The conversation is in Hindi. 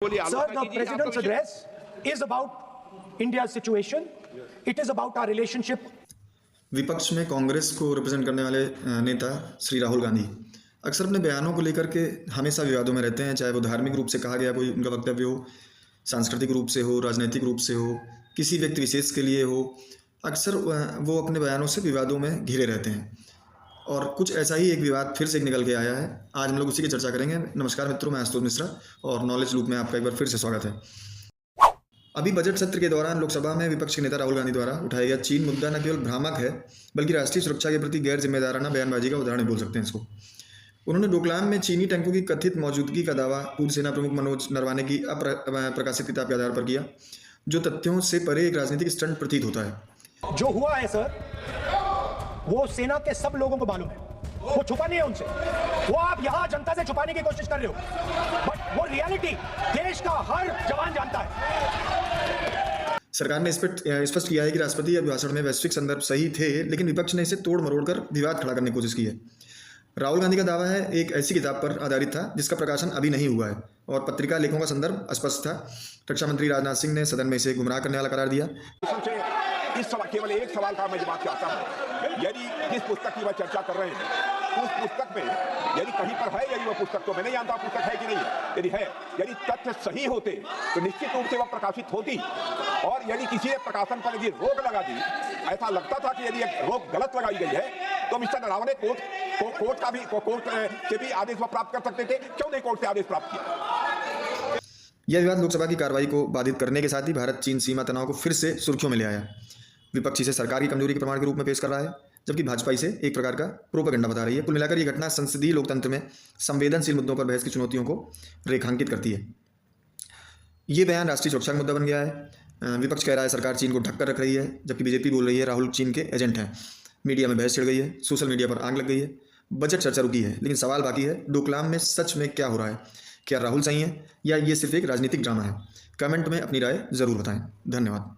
Sir, the President's address is about India's situation. It is about our relationship. विपक्ष में कांग्रेस को रिप्रेजेंट करने वाले नेता श्री राहुल गांधी अक्सर अपने बयानों को लेकर के हमेशा विवादों में रहते हैं, चाहे वो धार्मिक रूप से कहा गया कोई उनका वक्तव्य हो, सांस्कृतिक रूप से हो, राजनीतिक रूप से हो, किसी व्यक्ति विशेष के लिए हो। अक्सर वो अपने बयानों से विवादों में घिरे रहते हैं और कुछ ऐसा ही एक विवाद फिर से निकल के आया है। आज हम लोग उसी की चर्चा करेंगे। नमस्कार मित्रों, मैं आशुतोष मिश्रा और नॉलेज लूप में आपका एक बार फिर से स्वागत है। अभी बजट सत्र के दौरान लोकसभा में विपक्ष के नेता राहुल गांधी द्वारा उठाया गया चीन मुद्दा न केवल भ्रामक है बल्कि राष्ट्रीय सुरक्षा के प्रति गैर जिम्मेदाराना बयानबाजी का उदाहरण बोल सकते हैं इसको। उन्होंने डोकलाम में चीनी टैंकों की कथित मौजूदगी का दावा पूर्व सेना प्रमुख मनोज नरवाने की प्रकाशित किताब के आधार पर किया, जो तथ्यों से परे एक राजनीतिक स्टंट प्रतीत होता है। जो हुआ है सर, वो सेना के सब लोगों को मालूम है, वो छुपा नहीं है उनसे। वो आप यहां जनता से छुपाने की कोशिश कर रहे हो, बट वो रियलिटी देश का हर जवान जानता है। सरकार ने स्पष्ट किया है कि राष्ट्रपति अभिभाषण में वैश्विक संदर्भ सही थे, लेकिन विपक्ष ने इसे तोड़ मरोड़ कर विवाद खड़ा करने की कोशिश की है। राहुल गांधी का दावा है एक ऐसी किताब पर आधारित था जिसका प्रकाशन अभी नहीं हुआ है और पत्रिका लेखों का संदर्भ अस्पष्ट था। रक्षा मंत्री राजनाथ सिंह ने सदन में इसे गुमराह करने वाला करार दिया। इस सवाल केवल एक सवाल का मैं जवाब चाहता हूं, यदि जिस पुस्तक की वह चर्चा कर रहे हैं उस पुस्तक में यदि कहीं पर है, यदि वह पुस्तक, तो मैं नहीं जानता पुस्तक है कि नहीं है, यदि है, यदि तथ्य सही होते तो निश्चित रूप से वह प्रकाशित होती। और यदि किसी ने प्रकाशन पर यदि रोक लगा दी, ऐसा लगता था कि यदि एक रोक गलत लगाई गई है, तो मिस्टर नरवाने कोर्ट से भी आदेश प्राप्त कर सकते थे। क्यों नहीं कोर्ट से आदेश प्राप्त किया? यह विवाद लोकसभा की कार्रवाई को बाधित करने के साथ ही भारत चीन सीमा तनाव को फिर से सुर्खियों में ले आया। विपक्ष इसे सरकार की कमजोरी के प्रमाण के रूप में पेश कर रहा है, जबकि भाजपा इसे एक प्रकार का प्रोपेगेंडा बता रही है। कुल मिलाकर यह घटना संसदीय लोकतंत्र में संवेदनशील मुद्दों पर बहस की चुनौतियों को रेखांकित करती है। ये बयान राष्ट्रीय सुरक्षा का मुद्दा बन गया है। विपक्ष कह रहा है सरकार चीन को ढक कर रख रही है, जबकि बीजेपी बोल रही है राहुल चीन के एजेंट हैं। मीडिया में बहस छिड़ गई है, सोशल मीडिया पर आग लग गई है, बजट चर्चा रुकी है, लेकिन सवाल बाकी है, डोकलाम में सच में क्या हो रहा है? क्या राहुल सही है या ये सिर्फ एक राजनीतिक ड्रामा है? कमेंट में अपनी राय जरूर बताएं। धन्यवाद।